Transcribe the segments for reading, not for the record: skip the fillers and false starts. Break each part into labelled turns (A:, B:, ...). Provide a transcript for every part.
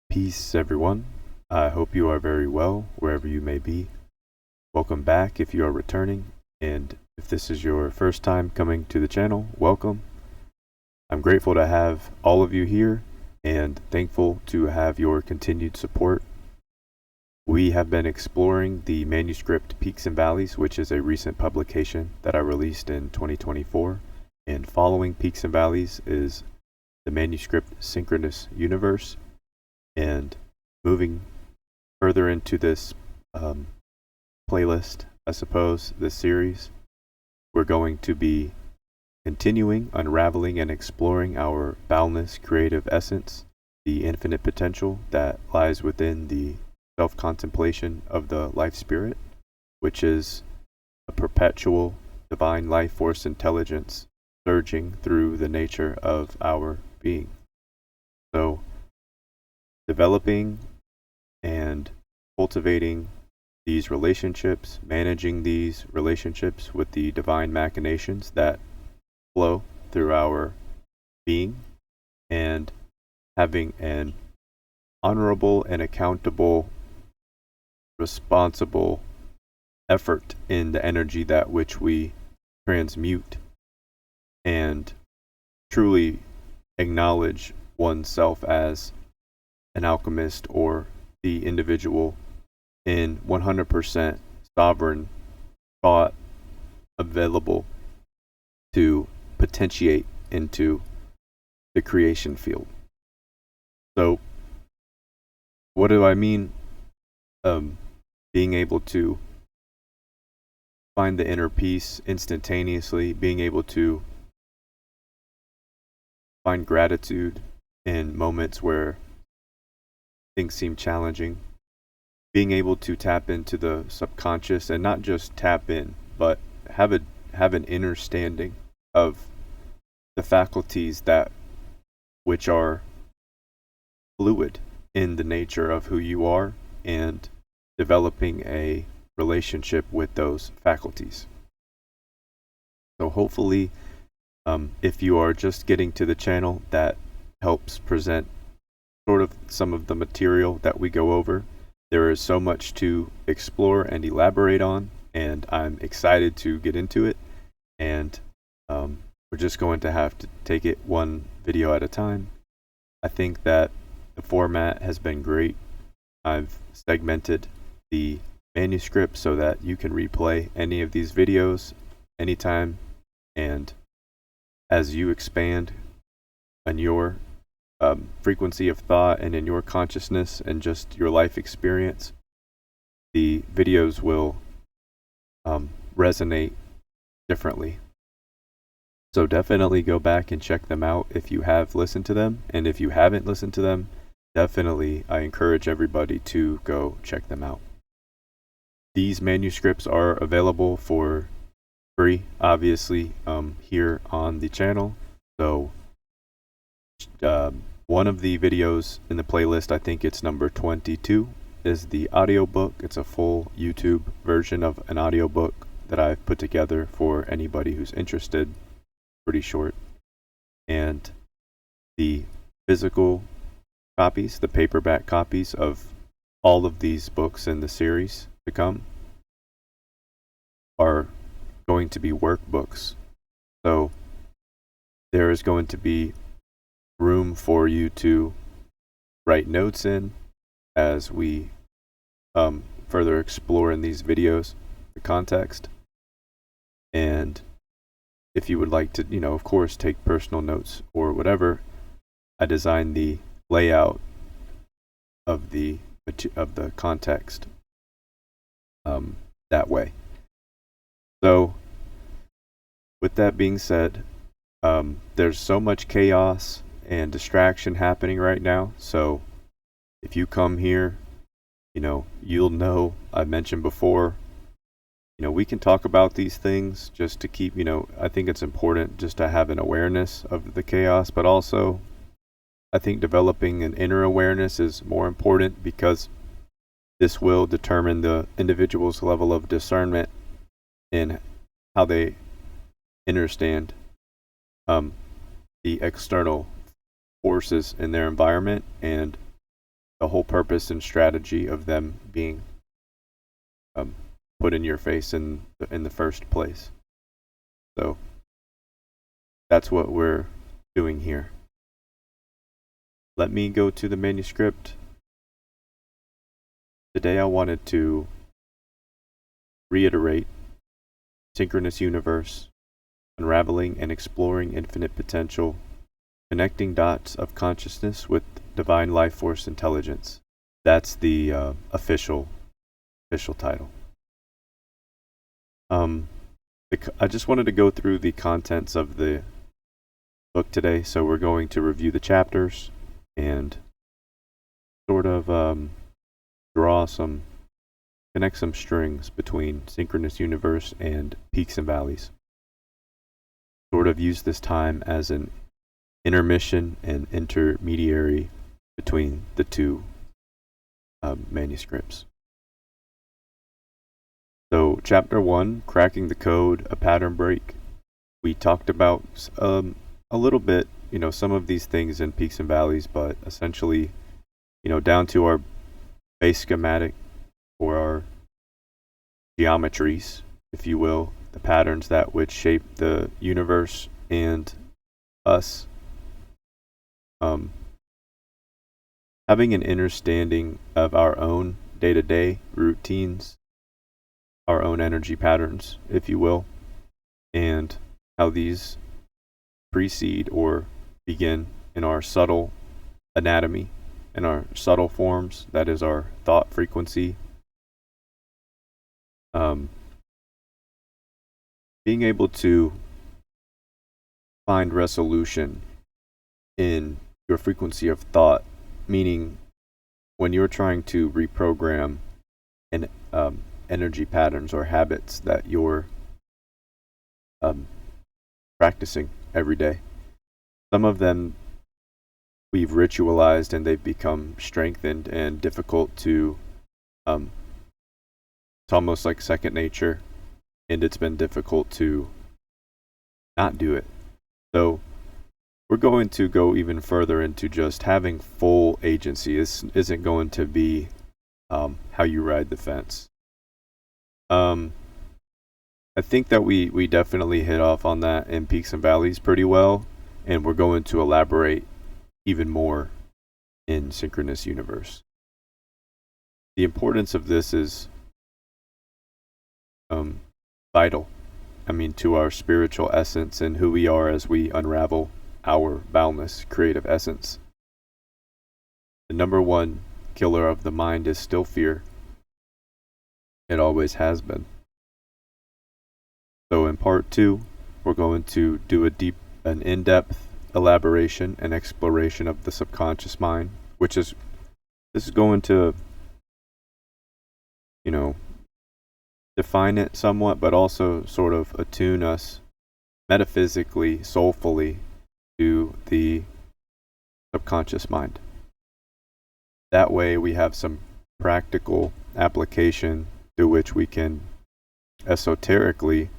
A: Peace, everyone. I hope you are very well wherever you may be. Welcome back if you are returning, and if this is your first time coming to the channel, welcome. I'm grateful to have all of you here and thankful to have your continued support. We have been exploring the manuscript Peaks and Valleys, which is a recent publication that I released in 2024, and following Peaks and Valleys is the manuscript Synchronous Universe. And moving further into this playlist, I suppose, this series, we're going to be continuing unraveling and exploring our boundless creative essence, the infinite potential that lies within the self-contemplation of the life spirit, which is a perpetual divine life force intelligence surging through the nature of our being. So, developing and cultivating these relationships, managing these relationships with the divine machinations that flow through our being, and having an honorable and accountable, responsible effort in the energy that which we transmute, and truly acknowledge oneself as an alchemist or the individual in 100% sovereign thought available to potentiate into the creation field. So, what do I mean? Being able to find the inner peace instantaneously, being able to find gratitude in moments where things seem challenging, being able to tap into the subconscious, and not just tap in, but have an understanding of the faculties that which are fluid in the nature of who you are, and developing a relationship with those faculties. So hopefully, if you are just getting to the channel, that helps present sort of some of the material that we go over. There is so much to explore and elaborate on, and I'm excited to get into it. And we're just going to have to take it one video at a time. I think that the format has been great. I've segmented the manuscript so that you can replay any of these videos anytime, and as you expand on your frequency of thought and in your consciousness and just your life experience, the videos will resonate differently. So definitely go back and check them out if you have listened to them, and if you haven't listened to them, definitely I encourage everybody to go check them out. These manuscripts are available for free, obviously, here on the channel. So one of the videos in the playlist, I think it's number 22, is the audiobook. It's a full YouTube version of an audiobook that I've put together for anybody who's interested. Pretty short. And the physical copies, the paperback copies of all of these books in the series to come, are going to be workbooks. So there is going to be room for you to write notes in as we further explore in these videos the context. And if you would like to, of course, take personal notes or whatever, I designed the layout of the context that way. So, with that being said, there's so much chaos and distraction happening right now. So, if you come here, you'll know, I mentioned before, we can talk about these things just to keep, I think it's important just to have an awareness of the chaos, but also I think developing an inner awareness is more important, because this will determine the individual's level of discernment in how they understand the external forces in their environment, and the whole purpose and strategy of them being um, put in your face in the first place. So that's what we're doing here. Let me go to the manuscript. Today I wanted to reiterate Synchronous Universe, unraveling and exploring infinite potential, connecting dots of consciousness with divine life force intelligence. That's the official title. I just wanted to go through the contents of the book today, so we're going to review the chapters and sort of connect some strings between Synchronous Universe and Peaks and Valleys. Sort of use this time as an intermission and intermediary between the two manuscripts. So, Chapter 1, Cracking the Code, a Pattern Break. We talked about a little bit, some of these things in Peaks and Valleys, but essentially, down to our base schematic or our geometries, if you will, the patterns that would shape the universe and us. Having an understanding of our own day-to-day routines, our own energy patterns, if you will, and how these precede or begin in our subtle anatomy, in our subtle forms, that is our thought frequency. Being able to find resolution in your frequency of thought, meaning when you're trying to reprogram energy patterns or habits that you're practicing every day. Some of them we've ritualized and they've become strengthened and difficult to, it's almost like second nature, and it's been difficult to not do it. So we're going to go even further into just having full agency. This isn't going to be how you ride the fence. I think that we definitely hit off on that in Peaks and Valleys pretty well, and we're going to elaborate even more in Synchronous Universe. The importance of this is vital, to our spiritual essence and who we are as we unravel our boundless creative essence. The number one killer of the mind is still fear. It always has been. So in part 2, we're going to do an in-depth elaboration and exploration of the subconscious mind, this is going to, define it somewhat, but also sort of attune us metaphysically, soulfully to the subconscious mind. That way we have some practical application through which we can esoterically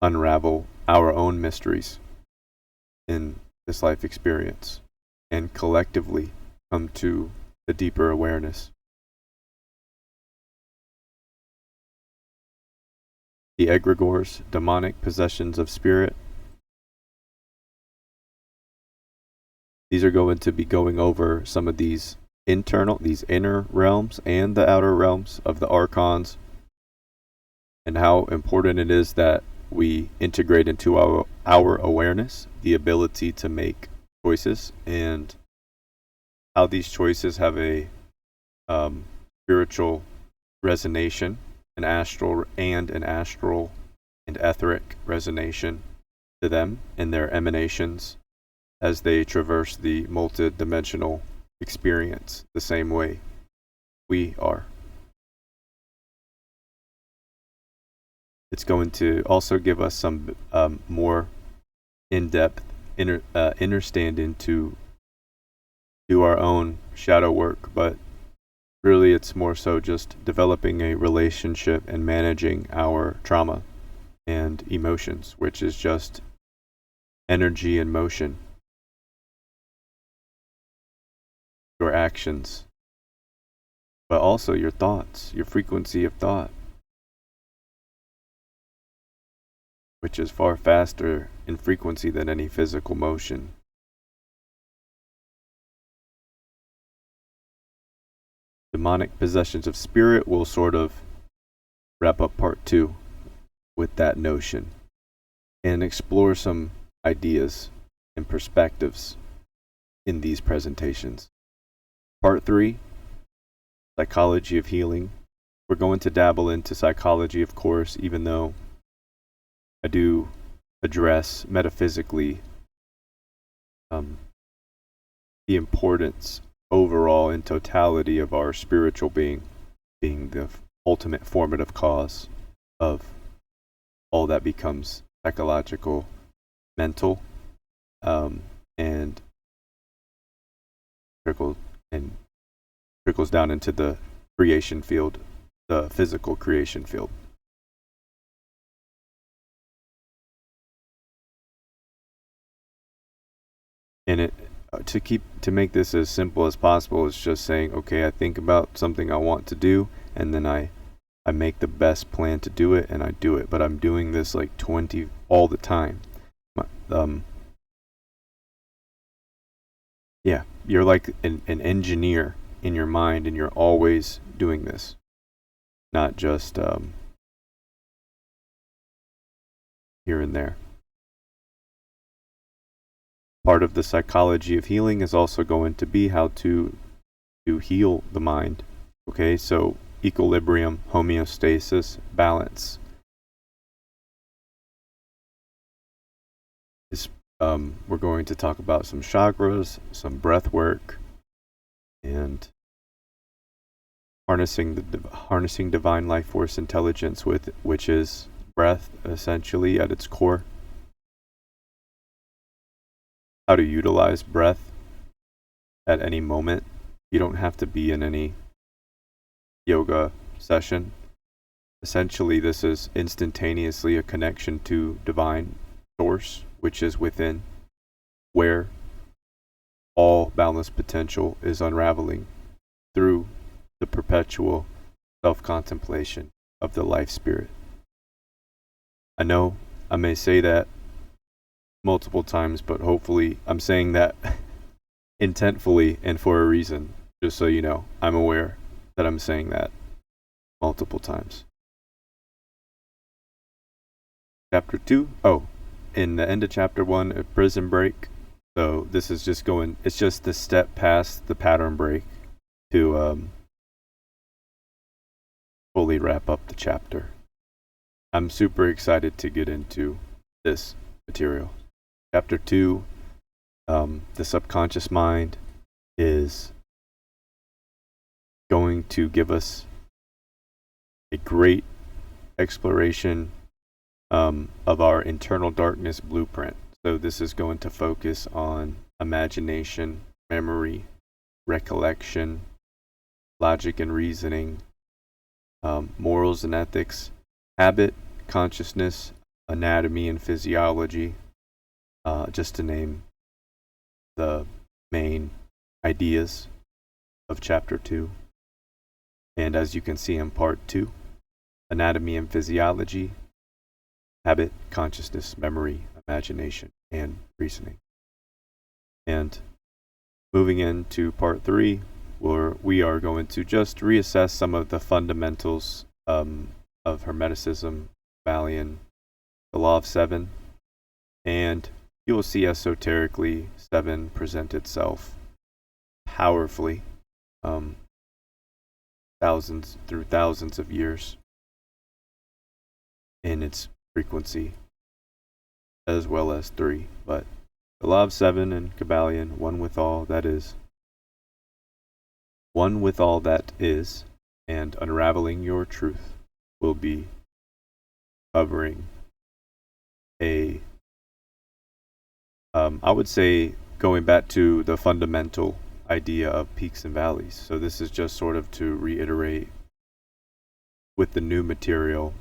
A: unravel our own mysteries in this life experience and collectively come to a deeper awareness. The egregores, demonic possessions of spirit. These are going to be going over some of these inner realms and the outer realms of the archons, and how important it is that we integrate into our awareness the ability to make choices, and how these choices have a spiritual resonation, an astral and etheric resonation to them in their emanations as they traverse the multi-dimensional experience the same way we are. It's going to also give us some more in-depth understanding to do our own shadow work, but really it's more so just developing a relationship and managing our trauma and emotions, which is just energy and motion. Your actions but also your thoughts, your frequency of thought, which is far faster in frequency than any physical motion. Demonic possessions of spirit will sort of wrap up part 2 with that notion and explore some ideas and perspectives in these presentations. Part 3, psychology of healing. We're going to dabble into psychology, of course, even though I do address metaphysically the importance overall in totality of our spiritual being the ultimate formative cause of all that becomes psychological, mental, and trickles down into the creation field, the physical creation field. And to make this as simple as possible, it's just saying, okay, I think about something I want to do, and then I make the best plan to do it, and I do it. But I'm doing this like 20 all the time. Yeah, you're like an engineer in your mind, and you're always doing this, not just here and there. Part of the psychology of healing is also going to be how to heal the mind. Okay, so equilibrium, homeostasis, balance is we're going to talk about some chakras, some breath work, and harnessing divine life force intelligence, which is breath essentially at its core. How to utilize breath at any moment. You don't have to be in any yoga session. Essentially, this is instantaneously a connection to divine source, which is within, where all boundless potential is unraveling through the perpetual self-contemplation of the life spirit. I know I may say that multiple times, but hopefully I'm saying that intentfully and for a reason, just so you know. I'm aware that I'm saying that multiple times. Chapter 2, in the end of chapter 1, a prison break. So this is it's just the step past the pattern break to fully wrap up the chapter. I'm super excited to get into this material. Chapter 2, the subconscious mind, is going to give us a great exploration of our internal darkness blueprint. So this is going to focus on imagination, memory, recollection, logic and reasoning, morals and ethics, habit, consciousness, anatomy and physiology, just to name the main ideas of chapter 2. And as you can see in part 2, anatomy and physiology, habit, consciousness, memory, imagination, and reasoning. And moving into part 3, where we are going to just reassess some of the fundamentals of Hermeticism, Kabbalion, the Law of Seven, and you will see esoterically 7 present itself powerfully thousands of years in its frequency, as well as 3. But the Law of Seven and Kabbalion, one with all that is, and unraveling your truth, will be covering I would say going back to the fundamental idea of peaks and valleys. So this is just sort of to reiterate with the new material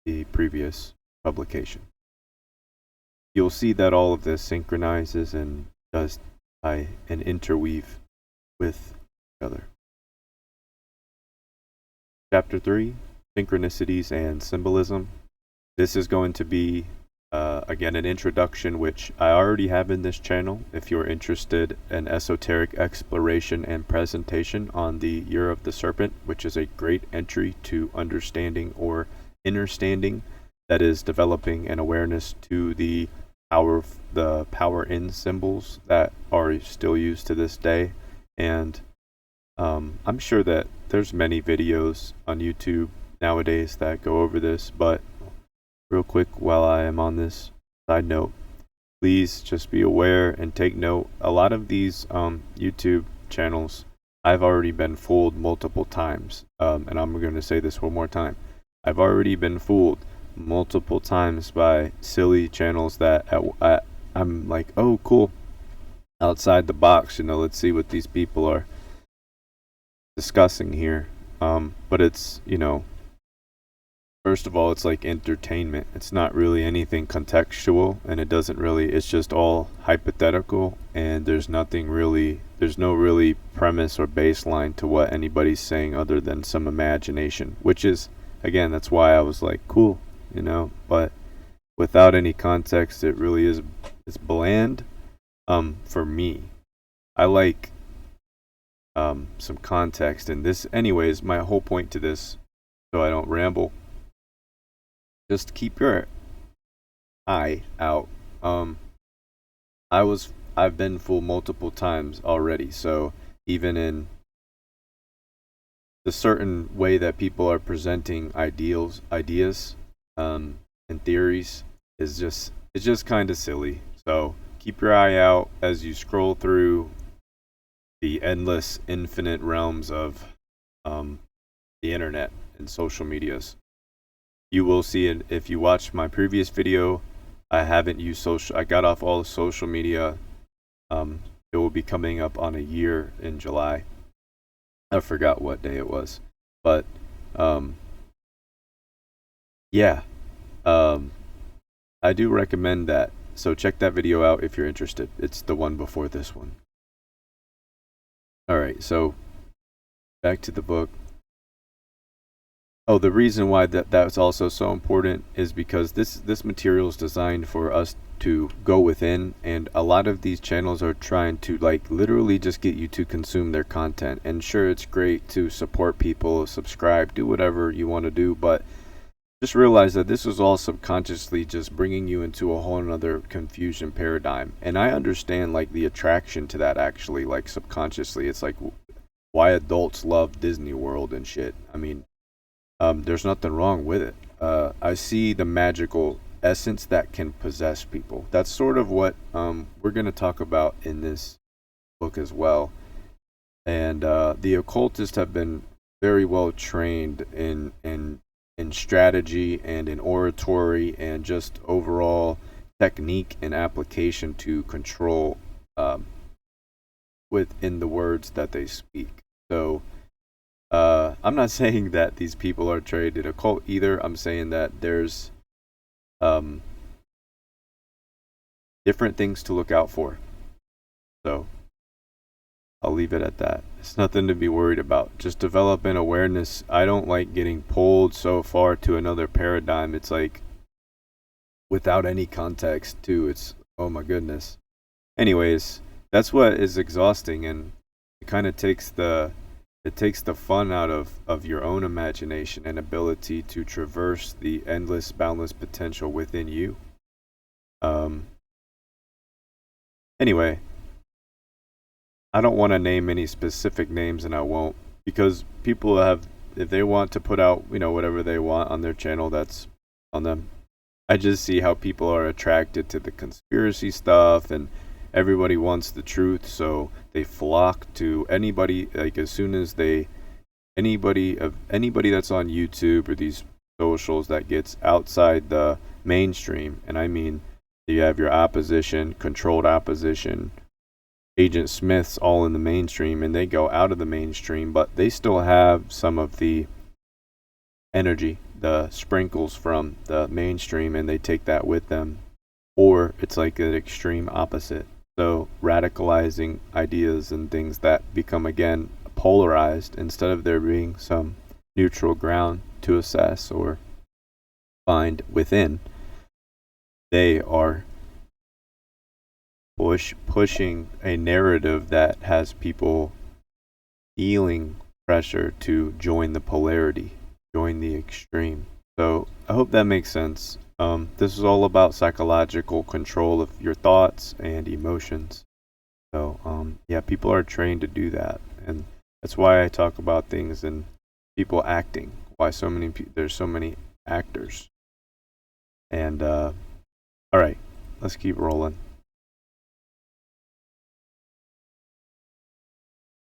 A: the previous publication. You'll see that all of this synchronizes and does and interweave with each other. Chapter 3, Synchronicities and Symbolism. This is going to be, again, an introduction, which I already have in this channel. If you're interested in esoteric exploration and presentation on the Year of the Serpent, which is a great entry to understanding or understanding, that is developing an awareness to the power in symbols that are still used to this day. And I'm sure that there's many videos on YouTube nowadays that go over this, but real quick, while I am on this side note, please just be aware and take note. A lot of these YouTube channels, I've already been fooled multiple times. And I'm going to say this one more time. I've already been fooled multiple times by silly channels that I'm like, oh, cool. Outside the box, let's see what these people are discussing here. But it's, first of all, it's like entertainment. It's not really anything contextual, and it's just all hypothetical, and there's no really premise or baseline to what anybody's saying other than some imagination, which is, again, that's why I was like, cool, but without any context, it's bland. For me, I like some context in this. Anyways, my whole point to this, so I don't ramble, just keep your eye out. I've been fooled multiple times already, so even in the certain way that people are presenting ideas, and theories it's just kind of silly. So keep your eye out as you scroll through the endless, infinite realms of the internet and social medias. You will see it if you watch my previous video. I haven't used I got off all social media. It will be coming up on a year in July. I forgot what day it was, but yeah, I do recommend that. So check that video out if you're interested. It's the one before this one. All right, so back to the book. Oh, the reason why that's also so important is because this material is designed for us to go within, and a lot of these channels are trying to literally just get you to consume their content. And sure, it's great to support people, subscribe, do whatever you want to do, but just realize that this is all subconsciously just bringing you into a whole nother confusion paradigm. And I understand the attraction to that, actually, subconsciously. It's like why adults love Disney World and shit. I mean, there's nothing wrong with it. I see the magical essence that can possess people. That's sort of what we're going to talk about in this book as well. And the occultists have been very well trained in strategy and in oratory and just overall technique and application to control within the words that they speak. So I'm not saying that these people are trained in occult either. I'm saying that there's different things to look out for. So I'll leave it at that. It's nothing to be worried about. Just develop an awareness. I don't like getting pulled so far to another paradigm. It's like without any context too. It's, oh my goodness. Anyways, that's what is exhausting, and it kind of takes the fun out of your own imagination and ability to traverse the endless, boundless potential within you. Anyway, I don't want to name any specific names, and I won't, because people have, if they want to put out, whatever they want on their channel, that's on them. I just see how people are attracted to the conspiracy stuff, and everybody wants the truth, so they flock to anybody. As soon as anybody that's on YouTube or these socials that gets outside the mainstream, and I mean, you have your opposition, controlled opposition, Agent Smiths all in the mainstream, and they go out of the mainstream, but they still have some of the energy, the sprinkles from the mainstream, and they take that with them. Or it's like an extreme opposite. So radicalizing ideas and things that become, again, polarized, instead of there being some neutral ground to assess or find within. They are pushing a narrative that has people feeling pressure to join the polarity, join the extreme. So I hope that makes sense. This is all about psychological control of your thoughts and emotions. So yeah, people are trained to do that, and that's why I talk about things and people acting. Why there's so many actors. And all right, let's keep rolling.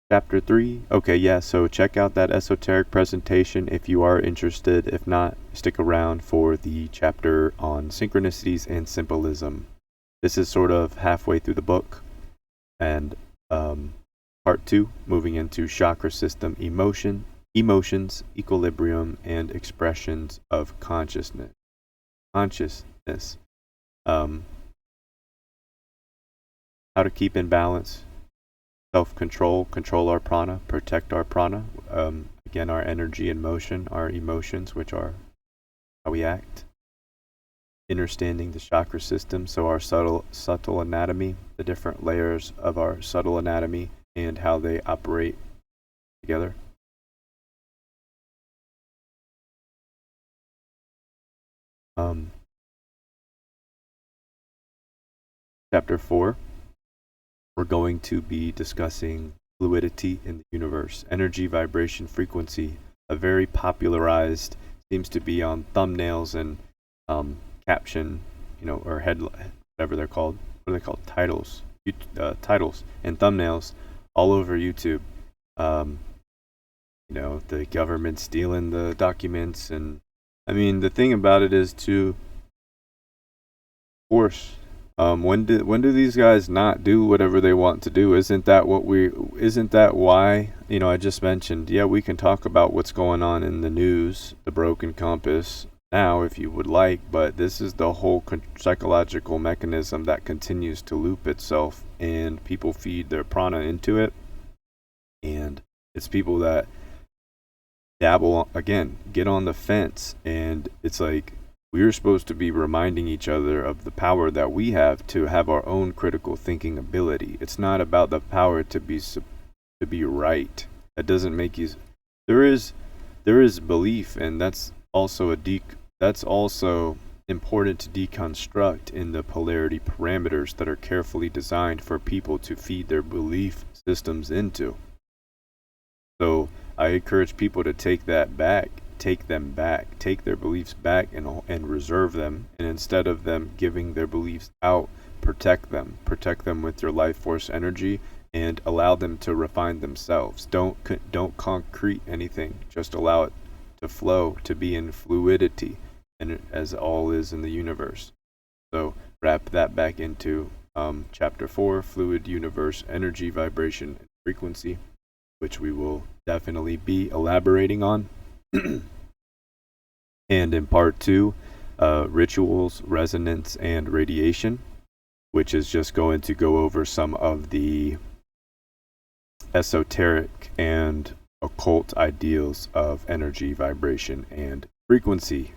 A: Chapter 3. Okay, yeah, so check out that esoteric presentation if you are interested. If not, stick around for the chapter on synchronicities and symbolism. This is sort of halfway through the book. And part 2, moving into chakra system emotions, equilibrium, and expressions of consciousness. How to keep in balance, self-control, control our prana, protect our prana. Again, our energy and motion, our emotions, which are how we act. Understanding the chakra system, so our subtle anatomy, the different layers of our subtle anatomy, and how they operate together. Chapter 4, we're going to be discussing fluidity in the universe, energy, vibration, frequency, a very popularized, seems to be on thumbnails and caption, or head, whatever they're called. What are they called? Titles and thumbnails all over YouTube. The government stealing the documents, and I mean the thing about it is to force. When do these guys not do whatever they want to do? Isn't that why, I just mentioned, yeah, we can talk about what's going on in the news, the broken compass now if you would like, but this is the whole psychological mechanism that continues to loop itself, and people feed their prana into it, and it's people that dabble, again, get on the fence, and it's like, we're supposed to be reminding each other of the power that we have to have our own critical thinking ability. It's not about the power to be right. That doesn't make you. There is belief, and that's also important to deconstruct in the polarity parameters that are carefully designed for people to feed their belief systems into. So I encourage people to take them back, take their beliefs back, and reserve them, and instead of them giving their beliefs out, protect them with your life force energy, and allow them to refine themselves. Don't concrete anything, just allow it to flow, to be in fluidity, and as all is in the universe. So wrap that back into chapter 4, fluid universe, energy, vibration, and frequency, which we will definitely be elaborating on. And in part 2, rituals, resonance, and radiation, which is just going to go over some of the esoteric and occult ideals of energy, vibration, and frequency.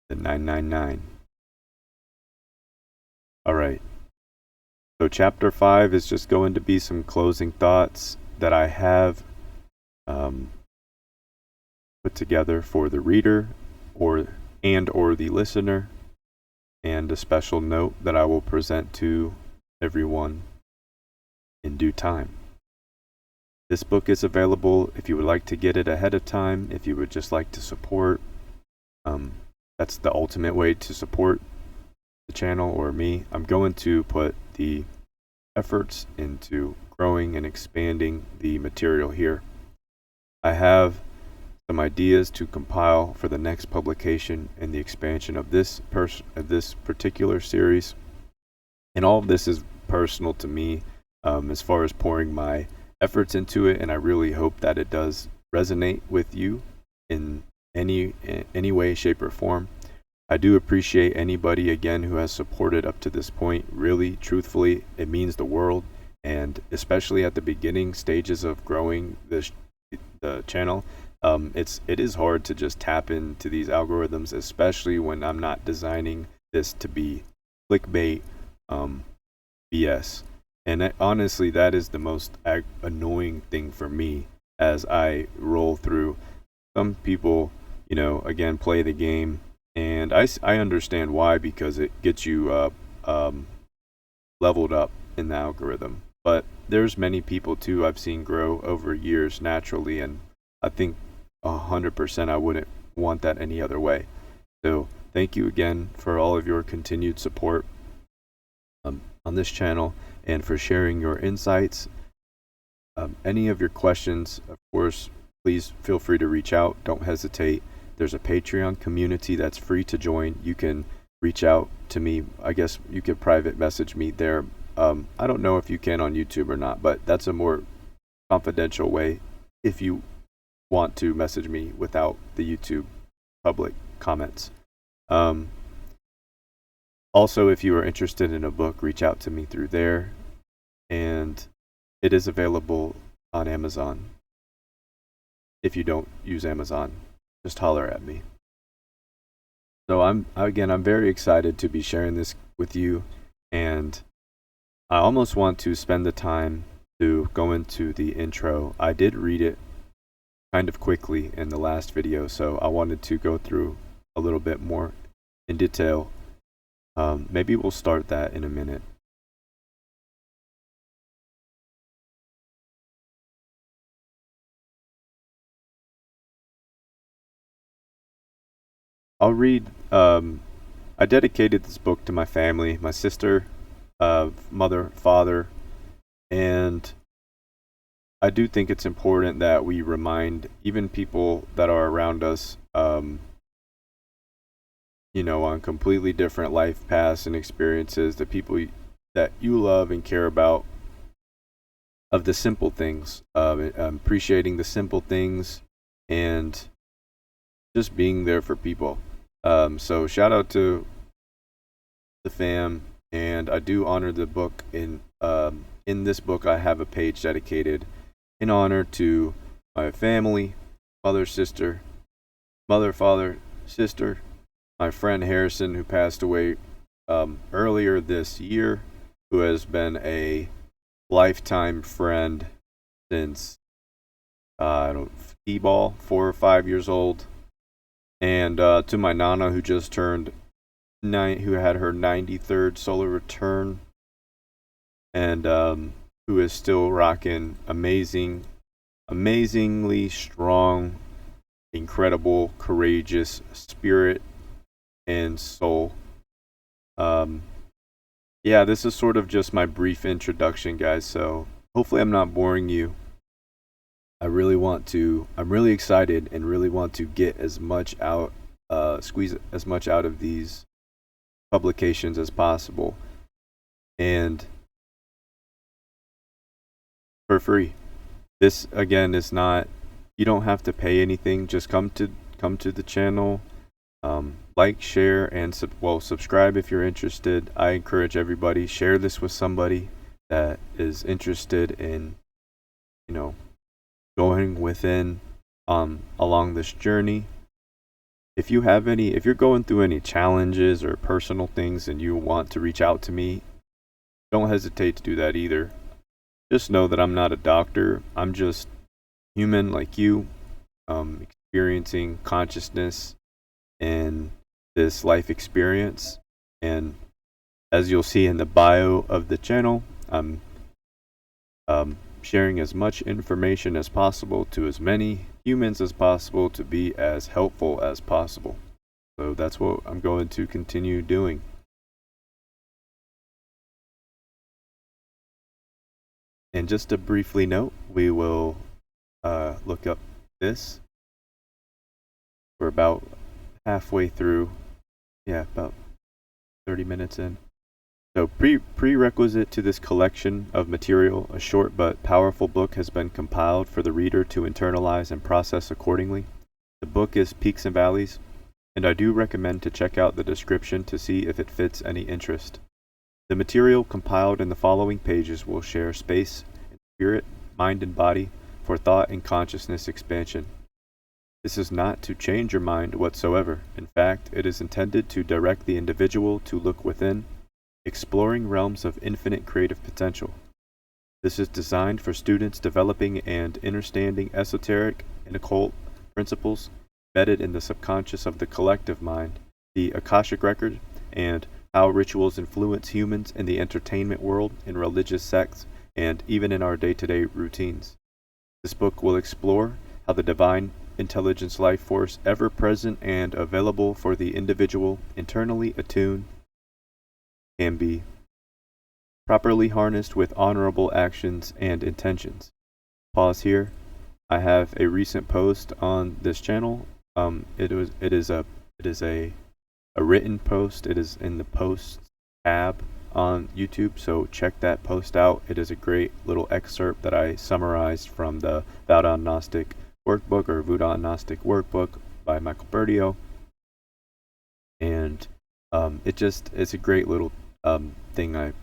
A: The 999. All right. So chapter 5 is just going to be some closing thoughts that I have put together for the reader or the listener, and a special note that I will present to everyone in due time. This book is available if you would like to get it ahead of time, if you would just like to support. That's the ultimate way to support the channel or me. I'm going to put the efforts into growing and expanding the material here. I have some ideas to compile for the next publication and the expansion of this particular series, and all of this is personal to me as far as pouring my efforts into it, and I really hope that it does resonate with you in any way, shape, or form. I do appreciate anybody, again, who has supported up to this point. Really, truthfully, it means the world, And especially at the beginning stages of growing the channel, it is hard to just tap into these algorithms, especially when I'm not designing this to be clickbait BS. And honestly, that is the most annoying thing for me as I roll through. Some people, again, play the game, and I understand why, because it gets you leveled up in the algorithm. But there's many people too I've seen grow over years naturally, and I think 100% I wouldn't want that any other way. So thank you again for all of your continued support on this channel, and for sharing your insights. Any of your questions, of course, please feel free to reach out. Don't hesitate. There's a Patreon community that's free to join. You can reach out to me. I guess you could private message me there. I don't know if you can on YouTube or not, but that's a more confidential way if you want to message me without the YouTube public comments. Also, if you are interested in a book, reach out to me through there, and it is available on Amazon. If you don't use Amazon, just holler at me. So I'm very excited to be sharing this with you, and I almost want to spend the time to go into the intro. I did read it kind of quickly in the last video, so I wanted to go through a little bit more in detail. Maybe we'll start that in a minute. I'll read. I dedicated this book to my family, my sister, mother, father, and I do think it's important that we remind even people that are around us, on completely different life paths and experiences, the people that you love and care about, of the simple things, appreciating the simple things, and just being there for people. So shout out to the fam, and I do honor the book. In this book, I have a page dedicated in honor to my family, mother, father, sister, my friend Harrison, who passed away earlier this year, who has been a lifetime friend since T-ball, 4 or 5 years old. And to my Nana, who just turned who had her 93rd solar return, and who is still rocking amazingly strong, incredible, courageous spirit and soul. This is sort of just my brief introduction, guys, so hopefully I'm not boring you. I'm really excited and really want to get as much out, squeeze as much out of these publications as possible, and for free. This again is not, you don't have to pay anything. Just come to the channel, like, share, and subscribe if you're interested. I encourage everybody, share this with somebody that is interested in going within along this journey. If you're going through any challenges or personal things and you want to reach out to me, don't hesitate to do that either. Just know that I'm not a doctor. I'm just human like you, experiencing consciousness and this life experience. And as you'll see in the bio of the channel, I'm sharing as much information as possible to as many humans as possible to be as helpful as possible. So that's what I'm going to continue doing. And just to briefly note, we will look up this. We're about halfway through, about 30 minutes in. So prerequisite to this collection of material, a short but powerful book has been compiled for the reader to internalize and process accordingly. The book is Peaks and Valleys, and I do recommend to check out the description to see if it fits any interest. The material compiled in the following pages will share space in spirit, mind, and body for thought and consciousness expansion. This is not to change your mind whatsoever. In fact, it is intended to direct the individual to look within, exploring realms of infinite creative potential. This is designed for students developing and understanding esoteric and occult principles embedded in the subconscious of the collective mind, the Akashic Record, and how rituals influence humans in the entertainment world, in religious sects, and even in our day-to-day routines. This book will explore how the divine intelligence life force, ever present and available for the individual, internally attuned, can be properly harnessed with honorable actions and intentions. Pause here. I have a recent post on this channel. It is a written post. It is in the posts tab on YouTube, so check that post out. It is a great little excerpt that I summarized from the Voodoo Gnostic workbook or Voodoo Gnostic workbook by Michael Berdio, and it's a great little thing I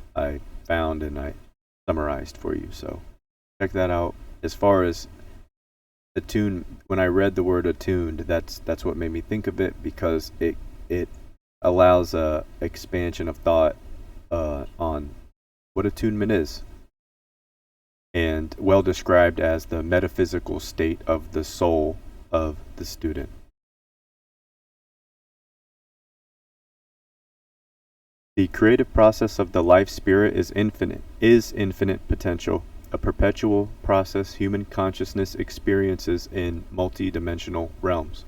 A: found and I summarized for you. So check that out. As far as attuned, when I read the word attuned, that's what made me think of it, because it allows a expansion of thought on what attunement is, and well described as the metaphysical state of the soul of the student. The creative process of the life spirit is infinite potential, a perpetual process human consciousness experiences in multi-dimensional realms.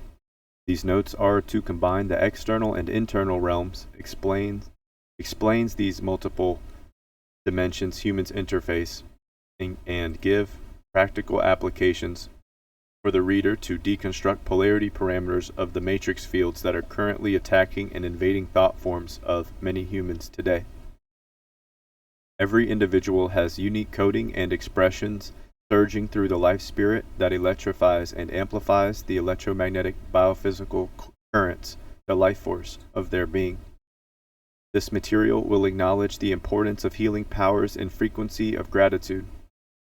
A: These notes are to combine the external and internal realms, explains these multiple dimensions humans interface, and give practical applications for the reader to deconstruct polarity parameters of the matrix fields that are currently attacking and invading thought forms of many humans today. Every individual has unique coding and expressions surging through the life spirit that electrifies and amplifies the electromagnetic biophysical currents, the life force of their being. This material will acknowledge the importance of healing powers and frequency of gratitude.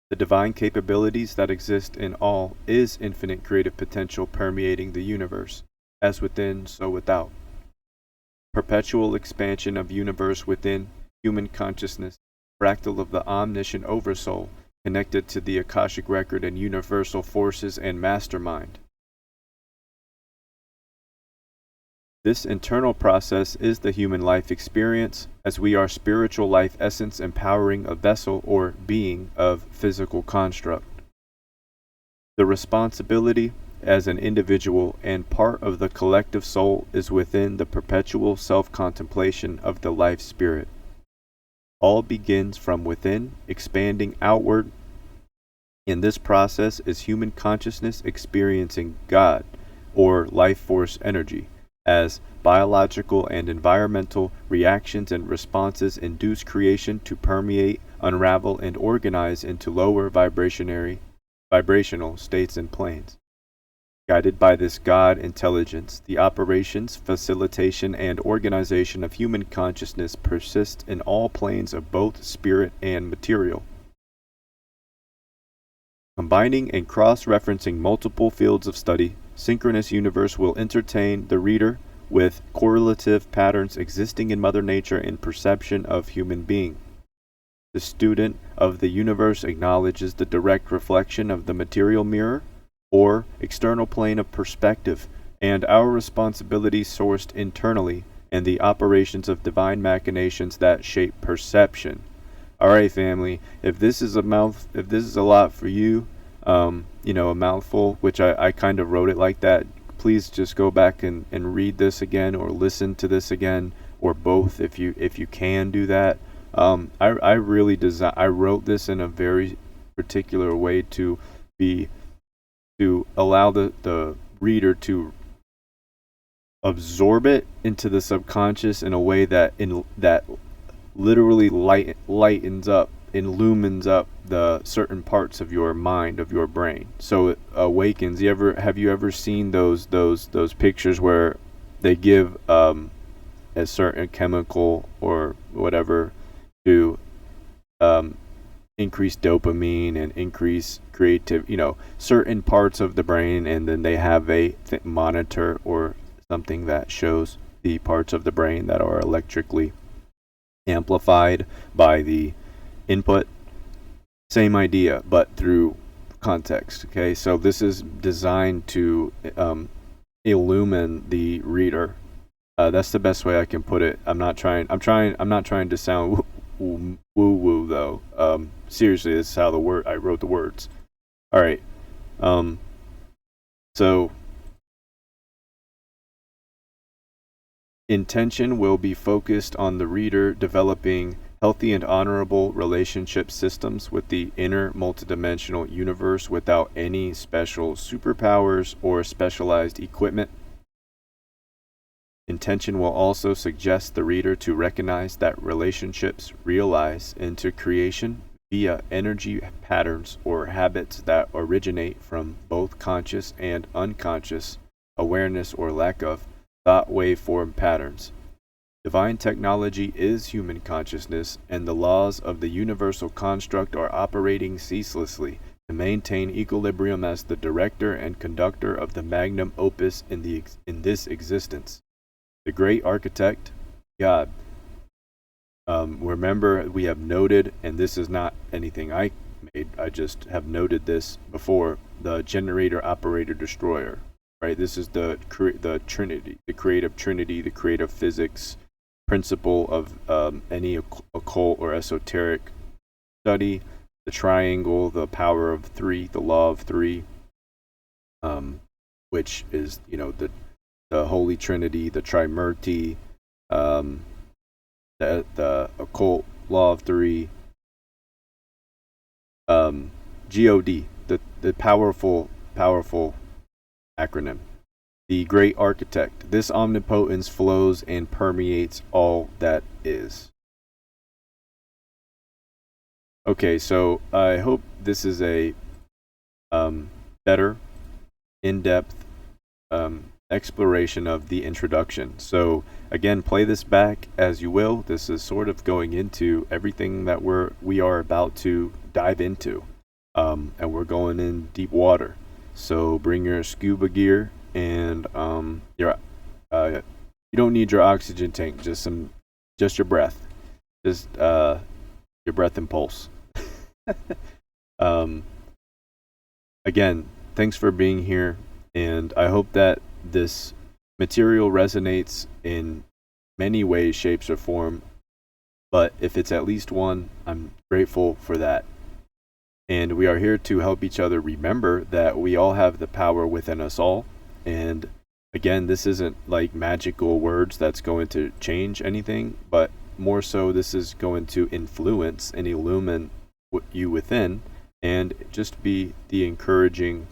A: The divine capabilities that exist in all is infinite creative potential permeating the universe, as within, so without. Perpetual expansion of universe within human consciousness, fractal of the omniscient oversoul, connected to the Akashic Record and universal forces and mastermind. This internal process is the human life experience, as we are spiritual life essence empowering a vessel or being of physical construct. The responsibility as an individual and part of the collective soul is within the perpetual self-contemplation of the life spirit. All begins from within, expanding outward. In this process is human consciousness experiencing God, or life force energy, as biological and environmental reactions and responses induce creation to permeate, unravel, and organize into lower vibrational states and planes. Guided by this God intelligence, the operations, facilitation, and organization of human consciousness persist in all planes of both spirit and material. Combining and cross-referencing multiple fields of study, Synchronous Universe will entertain the reader with correlative patterns existing in Mother Nature and perception of human being. The student of the universe acknowledges the direct reflection of the material mirror, or external plane of perspective, and our responsibilities sourced internally, and the operations of divine machinations that shape perception. Alright, family, if this is a lot for you, a mouthful, which I kind of wrote it like that, please just go back and read this again, or listen to this again, or both if you can do that. I wrote this in a very particular way to allow the reader to absorb it into the subconscious in a way that literally lightens up, illumines up the certain parts of your mind, of your brain, so it awakens. Have you ever seen those pictures where they give a certain chemical or whatever to increase dopamine and increase creative, certain parts of the brain, and then they have a monitor or something that shows the parts of the brain that are electrically amplified by the input. Same idea, but through context. Okay, so this is designed to illumine the reader. That's the best way I can put it. I'm not trying to sound woo woo though. Seriously, this is how I wrote the words. All right. So intention will be focused on the reader developing healthy and honorable relationship systems with the inner multidimensional universe without any special superpowers or specialized equipment. Intention will also suggest the reader to recognize that relationships realize into creation via energy patterns or habits that originate from both conscious and unconscious awareness or lack of thought waveform patterns. Divine technology is human consciousness, and the laws of the universal construct are operating ceaselessly to maintain equilibrium as the director and conductor of the magnum opus in this existence. The great architect, God. Remember, we have noted, and this is not anything I made, I just have noted this before, the generator, operator, destroyer. Right? This is the Trinity, the creative Trinity, the creative physics principle of any occult or esoteric study. The triangle, the power of three, the law of three, which is the Holy Trinity, the Trimurti, the occult law of three, God, the powerful acronym. The great architect. This omnipotence flows and permeates all that is. Okay, so I hope this is a better, in-depth exploration of the introduction. So again, play this back as you will. This is sort of going into everything that we are about to dive into, and we're going in deep water. So bring your scuba gear and you don't need your oxygen tank, just your breath, just your breath and pulse. Again, thanks for being here, and I hope that this material resonates in many ways, shapes, or form. But if it's at least one, I'm grateful for that. And we are here to help each other remember that we all have the power within us all. And again, this isn't like magical words that's going to change anything, but more so this is going to influence and illumine you within, and just be the encouraging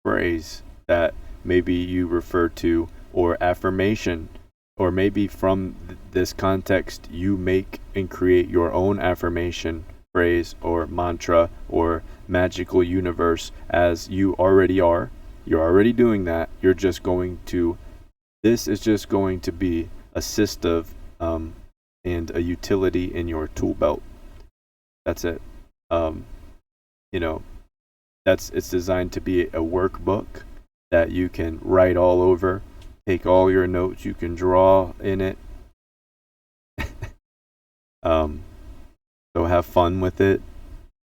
A: phrase that maybe you refer to, or affirmation, or maybe from this context you make and create your own affirmation, phrase, or mantra, or magical universe, as you already are. You're already doing that. This is just going to be assistive and a utility in your tool belt. That's it. It's designed to be a workbook that you can write all over, take all your notes, you can draw in it. So have fun with it,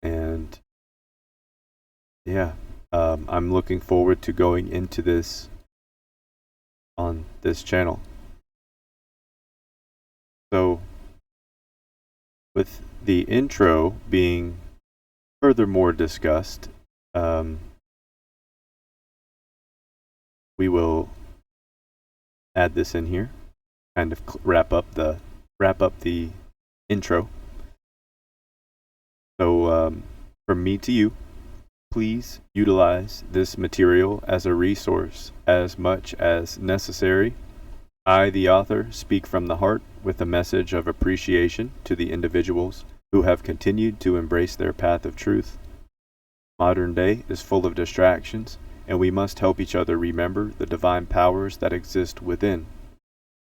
A: and I'm looking forward to going into this on this channel. So with the intro being furthermore discussed, we will add this in here, kind of wrap up the intro. So from me to you, please utilize this material as a resource as much as necessary. I, the author, speak from the heart with a message of appreciation to the individuals who have continued to embrace their path of truth. Modern day is full of distractions, and we must help each other remember the divine powers that exist within.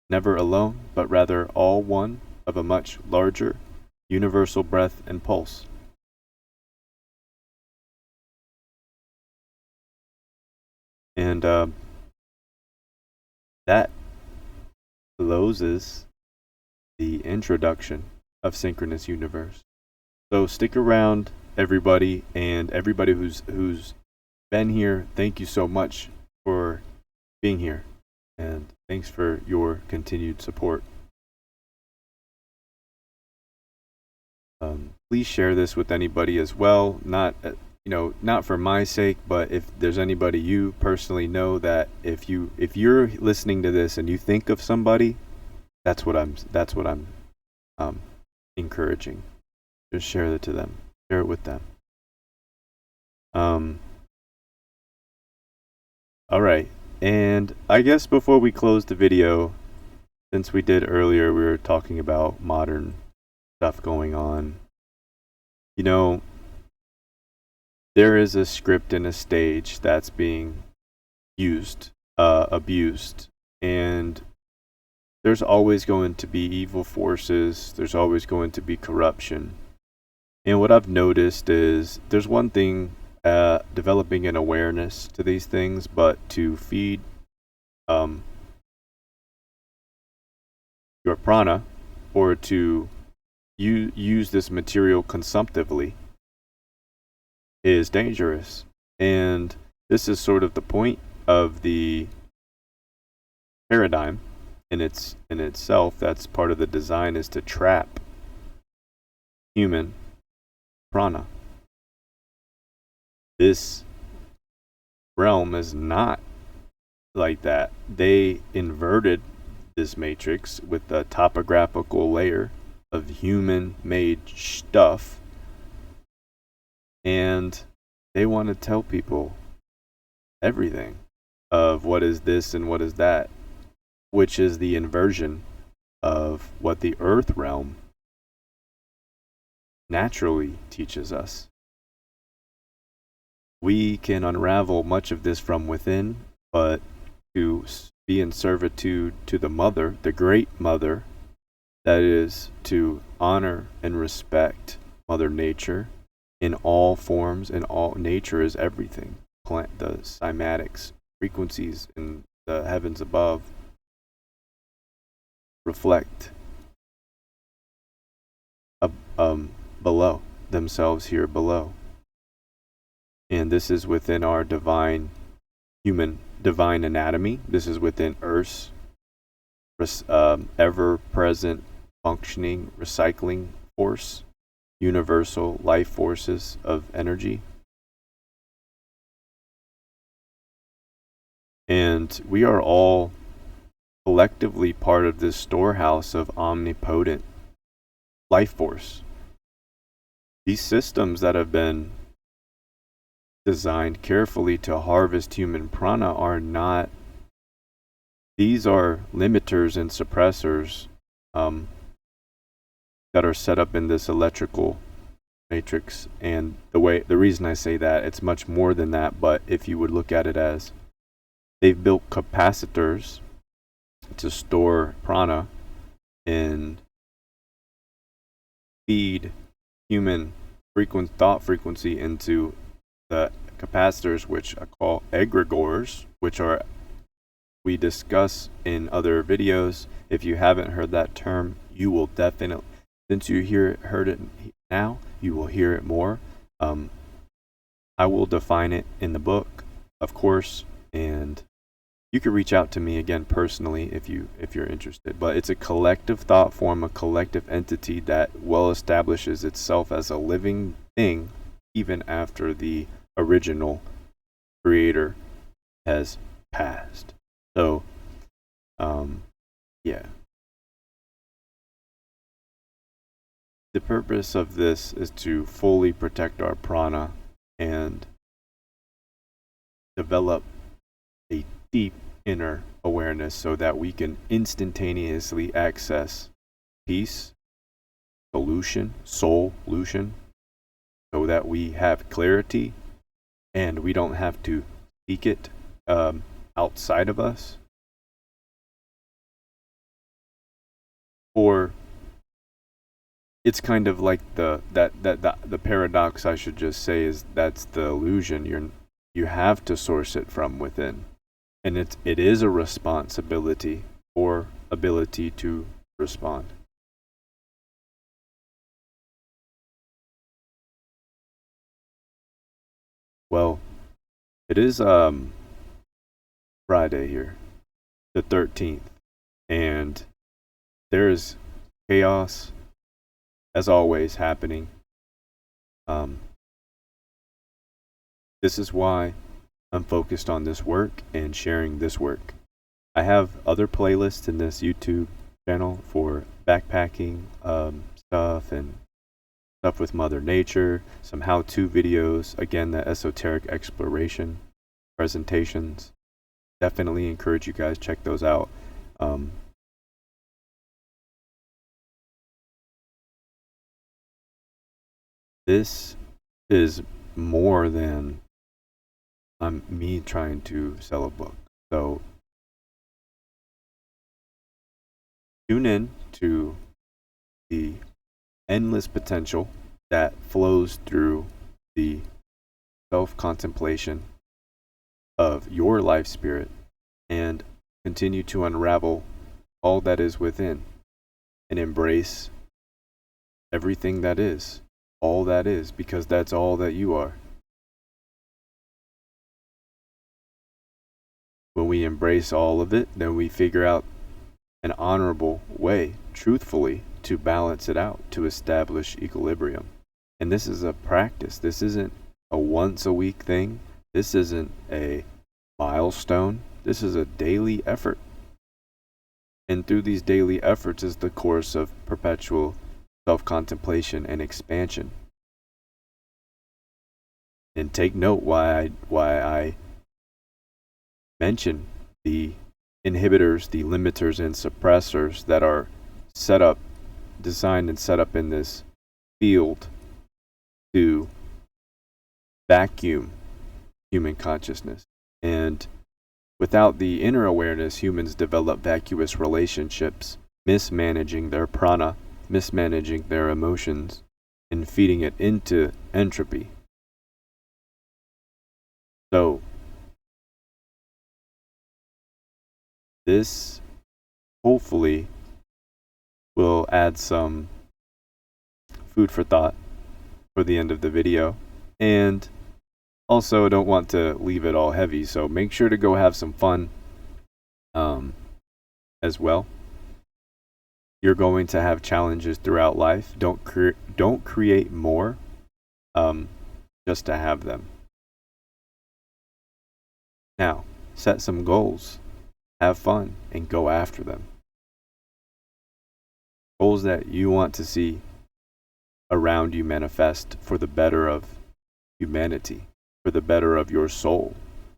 A: Never alone, but rather all one of a much larger, universal breath and pulse. And that closes the introduction of Synchronous Universe. So stick around, everybody, and everybody who's been here. Thank you so much for being here, and thanks for your continued support. Please share this with anybody as well. Not for my sake, but if there's anybody you personally know that if you're listening to this and you think of somebody, that's what I'm encouraging. Just share it to them. Share it with them. All right. And I guess before we close the video, since we did earlier, we were talking about modern stuff going on. There is a script and a stage that's being used, abused, and there's always going to be evil forces. There's always going to be corruption. And what I've noticed is there's one thing, developing an awareness to these things, but to feed your prana, or to use this material consumptively, is dangerous. And this is sort of the point of the paradigm in itself. That's part of the design, is to trap human prana. This realm is not like that. They inverted this matrix with a topographical layer of human-made stuff, and they want to tell people everything of what is this and what is that, which is the inversion of what the earth realm naturally teaches us. We can unravel much of this from within, but to be in servitude to the mother, the great mother, that is to honor and respect Mother Nature in all forms, and all nature is everything. The cymatics, frequencies in the heavens above, reflect below themselves here below. And this is within our divine anatomy. This is within Earth's ever-present functioning recycling force, universal life forces of energy. And we are all collectively part of this storehouse of omnipotent life force. These systems that have been designed carefully to harvest human prana are not, these are limiters and suppressors that are set up in this electrical matrix. And the reason I say that, it's much more than that, but if you would look at it as they've built capacitors to store prana and feed human thought frequency into the capacitors, which I call egregores, which are, we discuss in other videos. If you haven't heard that term, you will definitely, since you heard it now, you will hear it more. I will define it in the book, of course, and you can reach out to me again personally if you're interested. But it's a collective thought form, a collective entity that well establishes itself as a living thing even after the original creator has passed. So, yeah. The purpose of this is to fully protect our prana and develop a deep inner awareness so that we can instantaneously access peace, solution, so that we have clarity and we don't have to seek it outside of us. For it's kind of like the paradox, I should just say, is that's the illusion. You have to source it from within, and it is a responsibility or ability to respond. Well, it is Friday here, the 13th, and there is chaos as always happening. Um, this is why I'm focused on this work and sharing this work. I have other playlists in this YouTube channel for backpacking stuff and stuff with Mother Nature, some how-to videos, again, the esoteric exploration presentations. Definitely encourage you guys check those out. This is more than me trying to sell a book. So tune in to the endless potential that flows through the self-contemplation of your life spirit and continue to unravel all that is within and embrace everything that is, all that is, because that's all that you are. When we embrace all of it, then we figure out an honorable way, truthfully, to balance it out, to establish equilibrium. And this is a practice. This isn't a once a week thing. This isn't a milestone. This is a daily effort. And through these daily efforts is the course of perpetual self-contemplation and expansion. And take note why I mention the inhibitors, the limiters, and suppressors that are designed and set up in this field to vacuum human consciousness. And without the inner awareness, humans develop vacuous relationships, mismanaging their prana, mismanaging their emotions, and feeding it into entropy. So, this hopefully will add some food for thought for the end of the video. And also, I don't want to leave it all heavy, so make sure to go have some fun as well. You're going to have challenges throughout life. Don't create more just to have them. Now, set some goals, have fun, and go after them. Goals that you want to see around you manifest for the better of humanity, for the better of your soul,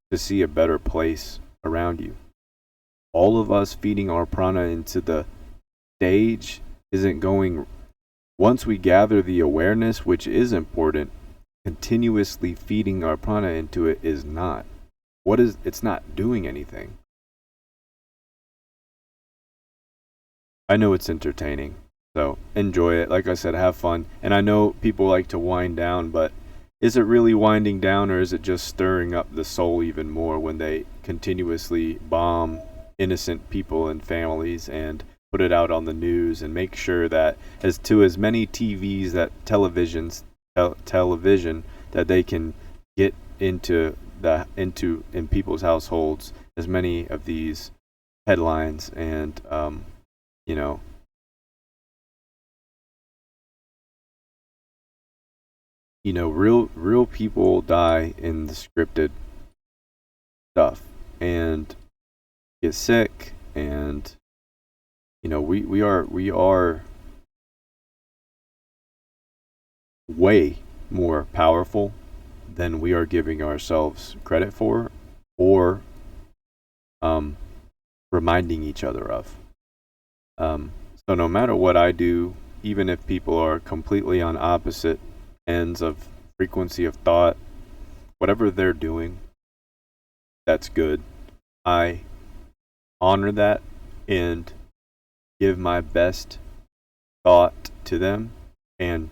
A: to see a better place around you. All of us feeding our prana into the stage isn't going, once we gather the awareness, which is important, continuously feeding our prana into it is not. It's not doing anything. I know it's entertaining, so enjoy it. Like I said, have fun. And I know people like to wind down, but is it really winding down, or is it just stirring up the soul even more when they continuously bomb innocent people and families and put it out on the news and make sure that as many TVs, that television that they can get into in people's households, as many of these headlines and real people die in the scripted stuff and get sick, and we are way more powerful than we are giving ourselves credit for, or reminding each other of. So no matter what I do, even if people are completely on opposite ends of frequency of thought, whatever they're doing, that's good. I honor that and give my best thought to them and,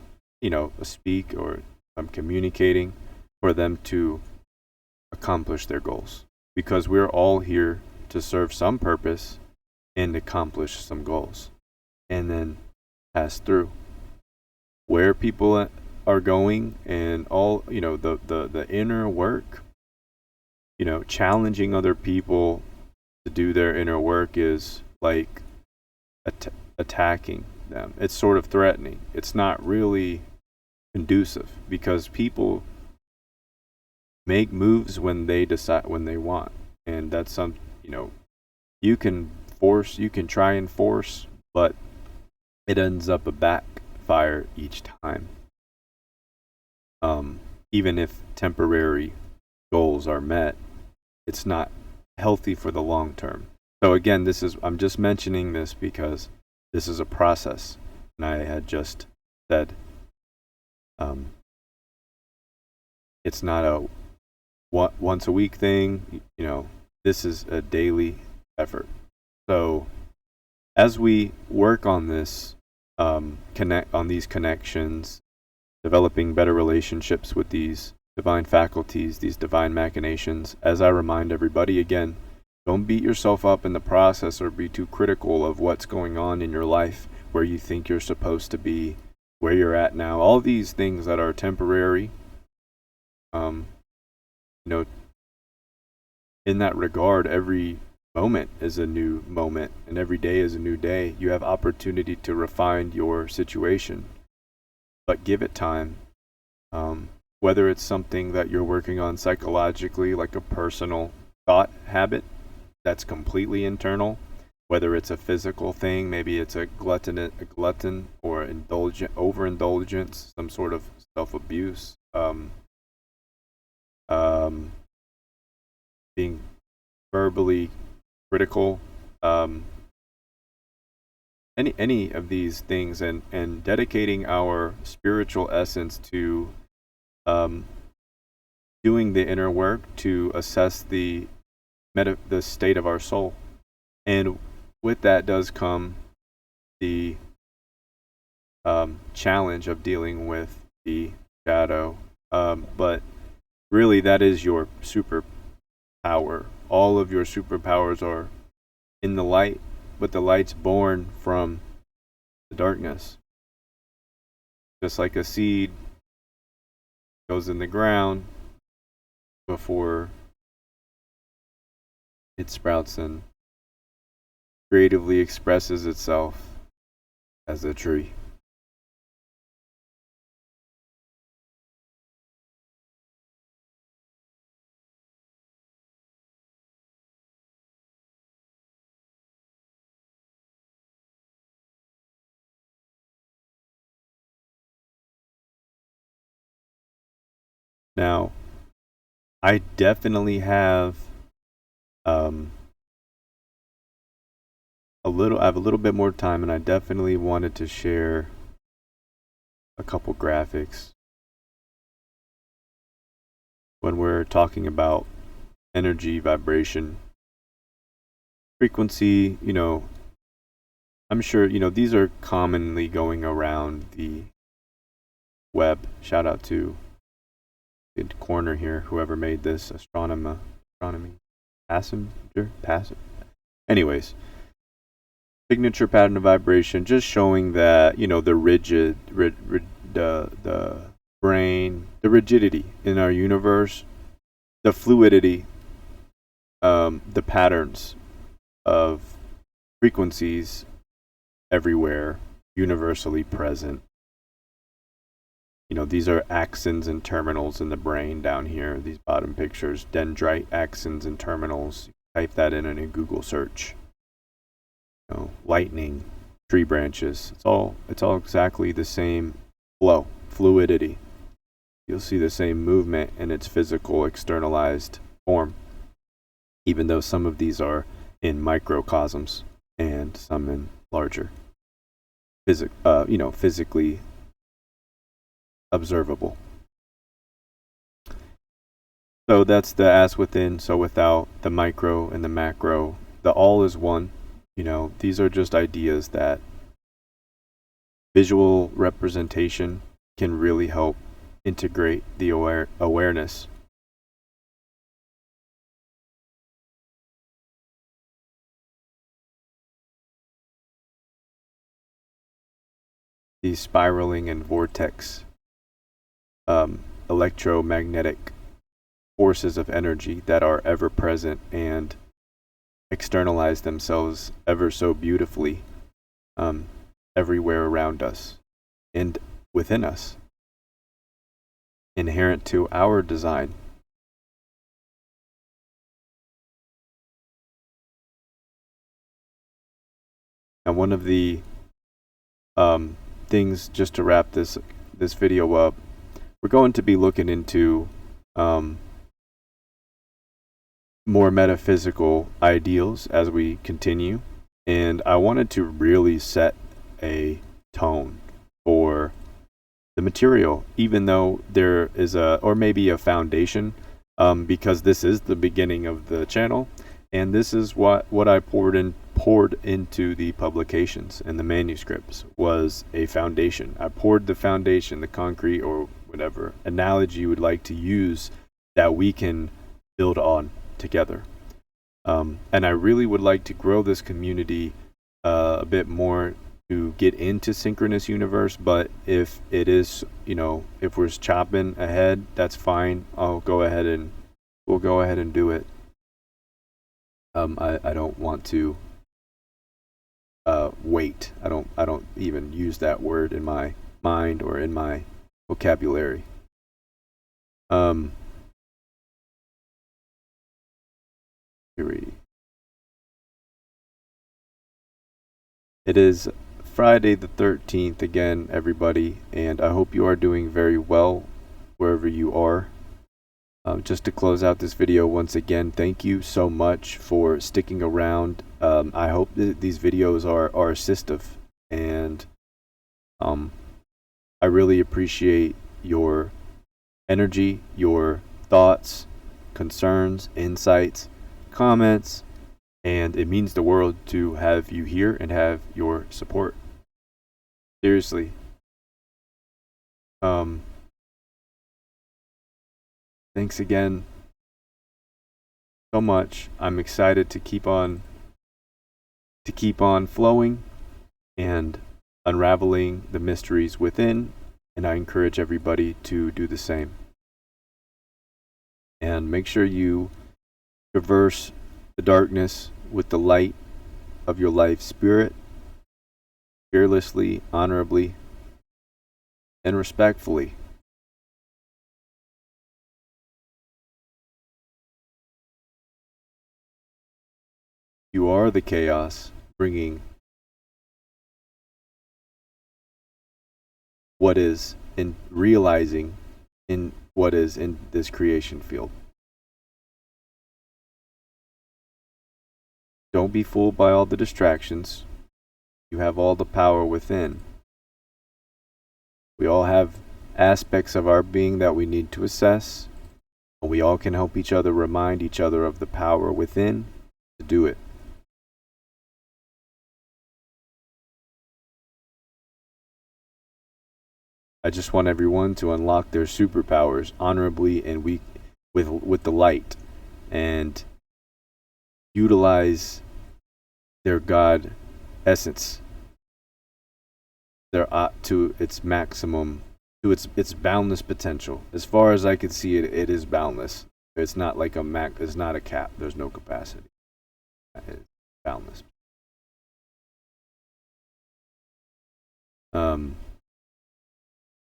A: speak or I'm communicating for them to accomplish their goals. Because we're all here to serve some purpose and accomplish some goals and then pass through. Where people are going and all, the inner work, challenging other people to do their inner work is like attacking them. It's sort of threatening. It's not really conducive because people make moves when they decide, when they want. And that's you can try and force, but it ends up a backfire each time. Even if temporary goals are met, it's not healthy for the long term. So again, I'm just mentioning this because this is a process, and I had just said it's not a once a week thing. This is a daily effort. So as we work on this, connect on these connections, developing better relationships with these divine faculties, these divine machinations, as I remind everybody again, don't beat yourself up in the process or be too critical of what's going on in your life, where you think you're supposed to be, where you're at now. All these things that are temporary, in that regard, every moment is a new moment and every day is a new day. You have opportunity to refine your situation, but give it time. Whether it's something that you're working on psychologically, like a personal thought habit that's completely internal, whether it's a physical thing, maybe it's a glutton or overindulgence, some sort of self-abuse, being verbally critical, any of these things, and dedicating our spiritual essence to doing the inner work to assess the state of our soul. And with that does come the challenge of dealing with the shadow. But really, that is your superpower. All of your superpowers are in the light, but the light's born from the darkness. Just like a seed goes in the ground before it sprouts and creatively expresses itself as a tree. Now, I definitely have I have a little bit more time, and I definitely wanted to share a couple graphics when we're talking about energy, vibration, frequency. I'm sure these are commonly going around the web. Shout out to the corner here, whoever made this astronomy passive. Anyways, signature pattern of vibration, just showing that the the brain, the rigidity in our universe, the fluidity, the patterns of frequencies everywhere, universally present. These are axons and terminals in the brain down here, these bottom pictures, dendrite axons and terminals. Type that in a Google search. Lightning, tree branches. It's all exactly the same flow, fluidity. You'll see the same movement in its physical externalized form, even though some of these are in microcosms and some in larger, physically observable. So that's the as within, so without, the micro and the macro. The all is one. These are just ideas that Visual representation can really help integrate the awareness. The spiraling and vortex electromagnetic forces of energy that are ever present and externalize themselves ever so beautifully everywhere around us and within us, inherent to our design. And one of the things, just to wrap this video up, we're going to be looking into more metaphysical ideals as we continue, and I wanted to really set a tone for the material, even though there is or maybe a foundation, because this is the beginning of the channel, and this is what I poured into the publications and the manuscripts was a foundation. I poured the foundation, the concrete, or whatever analogy you would like to use, that we can build on together. And I really would like to grow this community a bit more to get into Synchronous Universe, but if it is, if we're chopping ahead, that's fine. We'll go ahead and do it. I don't want to wait. I don't even use that word in my mind or in my vocabulary. It is Friday the 13th again, everybody, and I hope you are doing very well wherever you are. Just to close out this video, once again, thank you so much for sticking around. I hope that these videos are assistive, and I really appreciate your energy, your thoughts, concerns, insights, comments, and it means the world to have you here and have your support. Seriously. Thanks again so much. I'm excited to keep on flowing and unraveling the mysteries within, and I encourage everybody to do the same. And make sure you traverse the darkness with the light of your life spirit, fearlessly, honorably, and respectfully. You are the chaos, bringing what is in realizing in what is in this creation field. Don't be fooled by all the distractions. You have all the power within. We all have aspects of our being that we need to assess, and we all can help each other remind each other of the power within to do it. I just want everyone to unlock their superpowers honorably and with the light, and utilize their God essence, to its maximum, to its boundless potential. As far as I can see it, it is boundless. It's not like it's not a cap. There's no capacity. It's boundless.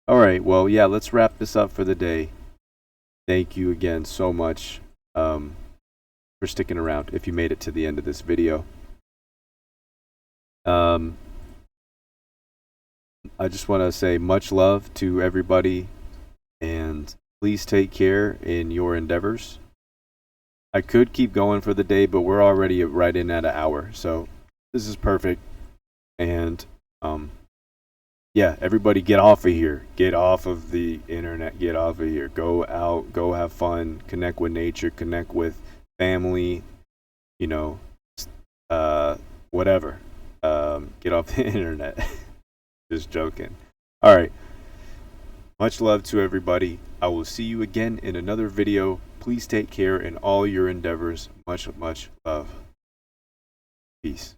A: All right, well, yeah, let's wrap this up for the day. Thank you again so much for sticking around if you made it to the end of this video. I just want to say much love to everybody, and please take care in your endeavors. I could keep going for the day, but we're already right in at an hour, so this is perfect. And yeah, everybody get off of here. Get off of the internet. Get off of here. Go out. Go have fun. Connect with nature. Connect with family. Whatever. Get off the internet. Just joking. All right. Much love to everybody. I will see you again in another video. Please take care in all your endeavors. Much, much love. Peace.